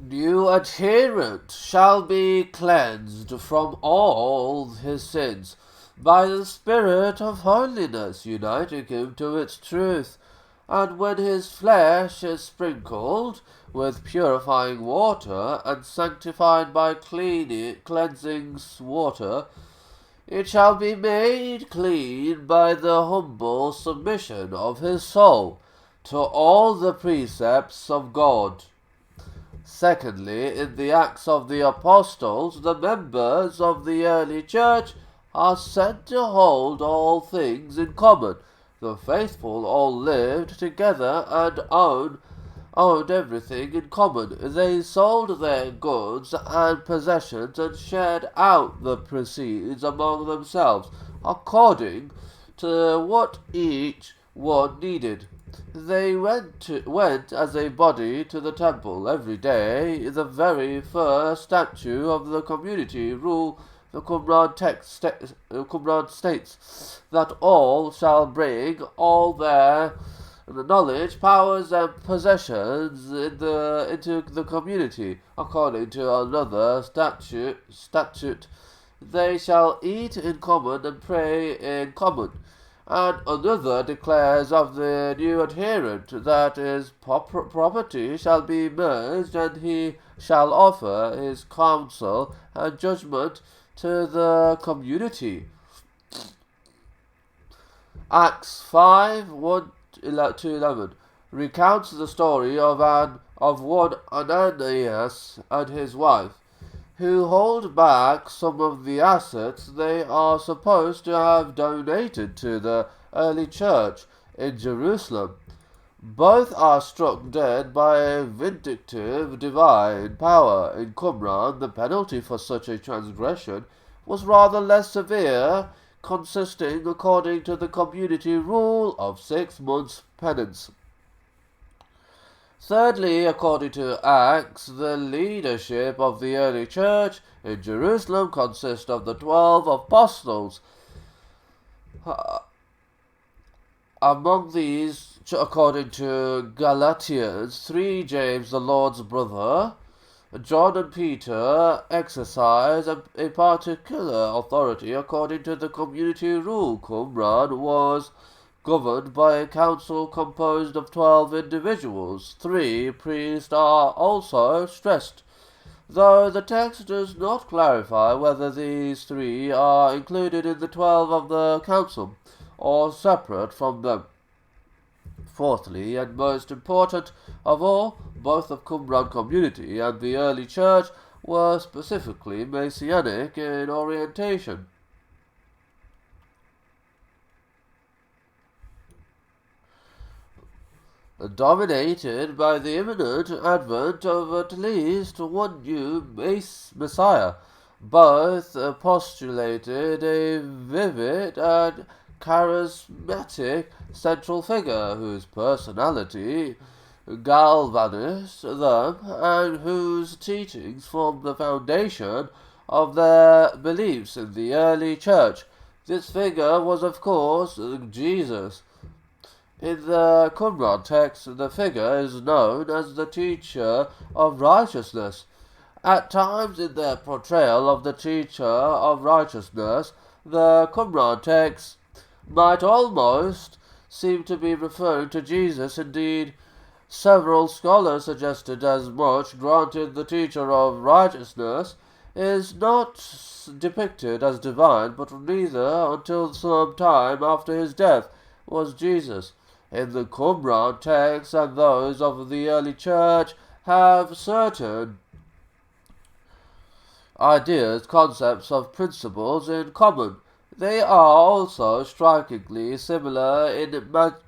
new adherent shall be cleansed from all his sins by the Spirit of holiness, uniting him to its truth. And when his flesh is sprinkled with purifying water and sanctified by cleansing water, it shall be made clean by the humble submission of his soul to all the precepts of God. Secondly, in the Acts of the Apostles, the members of the early church are said to hold all things in common. The faithful all lived together and owned everything in common. They sold their goods and possessions and shared out the proceeds among themselves, according to what each one needed. They went as a body to the temple every day. The very first statute of the community rule the Qumran states that all shall bring all their knowledge, powers, and possessions into the community. According to another statute, they shall eat in common and pray in common. And another declares of the new adherent that his property shall be merged, and he shall offer his counsel and judgment to the community. Acts 5:1-11 recounts the story of one Ananias and his wife, who hold back some of the assets they are supposed to have donated to the early church in Jerusalem. Both are struck dead by vindictive divine power. In Qumran, the penalty for such a transgression was rather less severe, consisting, according to the community rule, of 6 months' penance. Thirdly, according to Acts, the leadership of the early church in Jerusalem consists of the 12 apostles. Among these, according to Galatians 3, James, the Lord's brother, John and Peter exercise a particular authority according to the community rule. Qumran was governed by a council composed of 12 individuals. 3 priests are also stressed, though the text does not clarify whether these 3 are included in the 12 of the council or separate from them. Fourthly, and most important of all, both the Qumran community and the early church were specifically Messianic in orientation. Dominated by the imminent advent of at least one new Messiah. Both postulated a vivid and charismatic central figure whose personality galvanized them and whose teachings formed the foundation of their beliefs in the early church. This figure was, of course, Jesus. In the Qumran text, the figure is known as the teacher of righteousness. At times in their portrayal of the teacher of righteousness, the Qumran text might almost seem to be referring to Jesus. Indeed, several scholars suggested as much. Granted, the teacher of righteousness is not depicted as divine, but neither until some time after his death was Jesus. In the Qumran text and those of the early church have certain ideas, concepts, of principles in common. They are also strikingly similar in imagination.